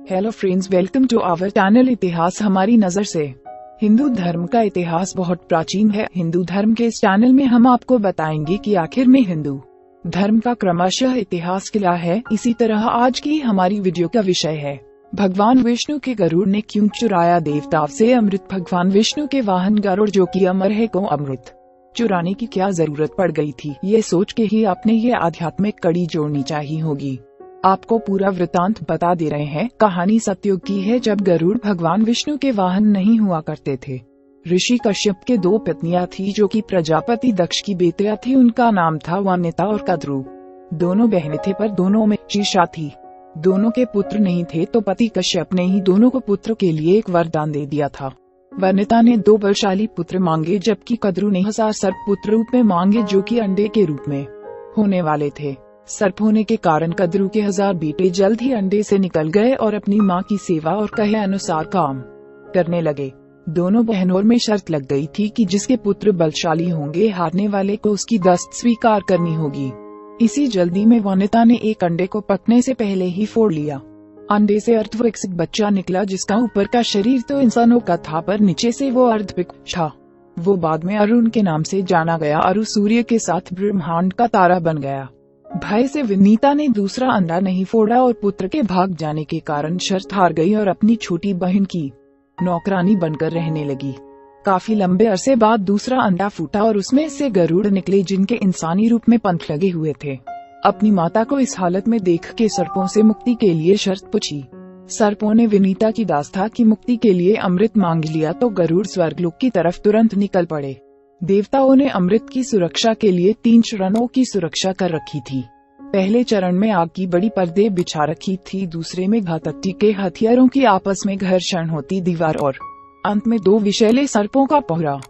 Hello friends, welcome to our channel इतिहास हमारी नजर से। हिंदू धर्म का इतिहास बहुत प्राचीन है। हिंदू धर्म के इस चैनल में हम आपको बताएंगे कि आखिर में हिंदू धर्म का क्रमशः इतिहास क्या है। इसी तरह आज की हमारी वीडियो का विषय है भगवान विष्णु के गरुड़ ने क्यों चुराया देवताओं से अमृत। भगवान विष्णु के वाहन गरुड़ जो कि अमर है को अमृत चुराने की क्या जरूरत पड़ गई थी, ये सोच के ही आपने ये आध्यात्मिक कड़ी जोड़नी चाहिए होगी। आपको पूरा वृतांत बता दे रहे हैं। कहानी सतयुग की है, जब गरुड़ भगवान विष्णु के वाहन नहीं हुआ करते थे। ऋषि कश्यप के दो पत्नियां थी जो कि प्रजापति दक्ष की बेटियां थी। उनका नाम था वनिता और कद्रु। दोनों बहनें थे पर दोनों में शीशा थी। दोनों के पुत्र नहीं थे तो पति कश्यप ने ही दोनों को पुत्र के लिए एक वरदान दे दिया था। वनिता ने 2 बलशाली पुत्र मांगे जबकि कद्रु ने 1000 सर्प पुत्र रूप में मांगे जो कि अंडे के रूप में होने वाले थे। सर्प होने के कारण कद्रु के 1000 बेटे जल्द ही अंडे से निकल गए और अपनी मां की सेवा और कहे अनुसार काम करने लगे। दोनों बहनों में शर्त लग गई थी कि जिसके पुत्र बलशाली होंगे हारने वाले को उसकी दस्त स्वीकार करनी होगी। इसी जल्दी में वनिता ने एक अंडे को पकने से पहले ही फोड़ लिया। अंडे से अर्धविकसित बच्चा निकला जिसका ऊपर का शरीर तो इंसानों का था पर नीचे से वो अर्धविकसित था। वो बाद में अरुण के नाम से जाना गया। अरु सूर्य के साथ ब्रह्मांड का तारा बन गया। भय से विनीता ने दूसरा अंडा नहीं फोड़ा और पुत्र के भाग जाने के कारण शर्त हार गई और अपनी छोटी बहन की नौकरानी बनकर रहने लगी। काफी लंबे अरसे बाद दूसरा अंडा फूटा और उसमें से गरुड़ निकले जिनके इंसानी रूप में पंख लगे हुए थे। अपनी माता को इस हालत में देख के सर्पों से मुक्ति के लिए शर्त पूछी। सर्पों ने विनीता की दास्ता की मुक्ति के लिए अमृत मांग लिया तो गरुड़ स्वर्गलोक की तरफ तुरंत निकल पड़े। देवताओं ने अमृत की सुरक्षा के लिए 3 चरणों की सुरक्षा कर रखी थी। पहले चरण में आग की बड़ी पर्दे बिछा रखी थी, दूसरे में घातक के हथियारों की आपस में घर्षण होती दीवार और अंत में 2 विषैले सर्पों का पहरा।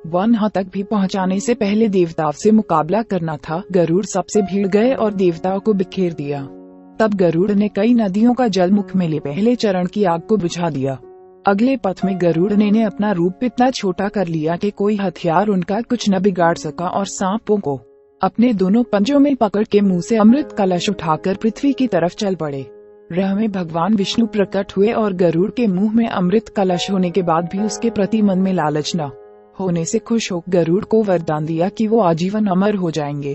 वहां तक भी पहुंचाने से पहले देवताओं से मुकाबला करना था। गरुड़ सबसे भीड़ गए और देवताओं को बिखेर दिया। तब गरुड़ ने कई नदियों का जल मुख में ले पहले चरण की आग को बुझा दिया। अगले पथ में गरुड़ ने अपना रूप इतना छोटा कर लिया कि कोई हथियार उनका कुछ न बिगाड़ सका और सांपों को अपने दोनों पंजों में पकड़ के मुंह से अमृत कलश उठाकर पृथ्वी की तरफ चल पड़े। राह में भगवान विष्णु प्रकट हुए और गरुड़ के मुंह में अमृत कलश होने के बाद भी उसके प्रति मन में लालच न होने से खुश हो गरुड़ को वरदान दिया कि वो आजीवन अमर हो जाएंगे।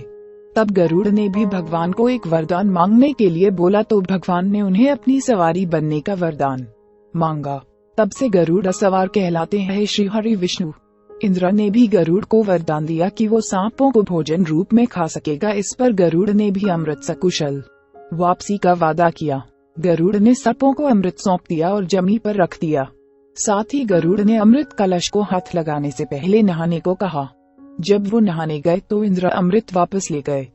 तब गरुड़ ने भी भगवान को एक वरदान मांगने के लिए बोला तो भगवान ने उन्हें अपनी सवारी बनने का वरदान मांगा। तब से गरुड़ सवार कहलाते हैं। श्री हरि विष्णु इंद्र ने भी गरुड़ को वरदान दिया कि वो सांपों को भोजन रूप में खा सकेगा। इस पर गरुड़ ने भी अमृत सकुशल वापसी का वादा किया। गरुड़ ने सर्पों को अमृत सौंप दिया और जमीन पर रख दिया। साथ ही गरुड़ ने अमृत कलश को हाथ लगाने से पहले नहाने को कहा। जब वो नहाने गए तो इंद्र अमृत वापस ले गए,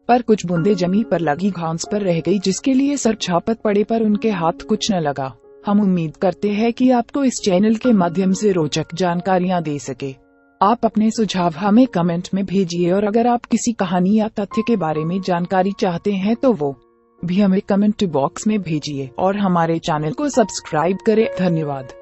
पर कुछ बूंदे जमीन पर लगी घास पर रह गई जिसके लिए सर्प झापट पड़े पर उनके हाथ कुछ न लगा। हम उम्मीद करते हैं कि आपको इस चैनल के माध्यम से रोचक जानकारियां दे सके। आप अपने सुझाव हमें कमेंट में भेजिए और अगर आप किसी कहानी या तथ्य के बारे में जानकारी चाहते हैं तो वो भी हमें कमेंट बॉक्स में भेजिए और हमारे चैनल को सब्सक्राइब करें। धन्यवाद।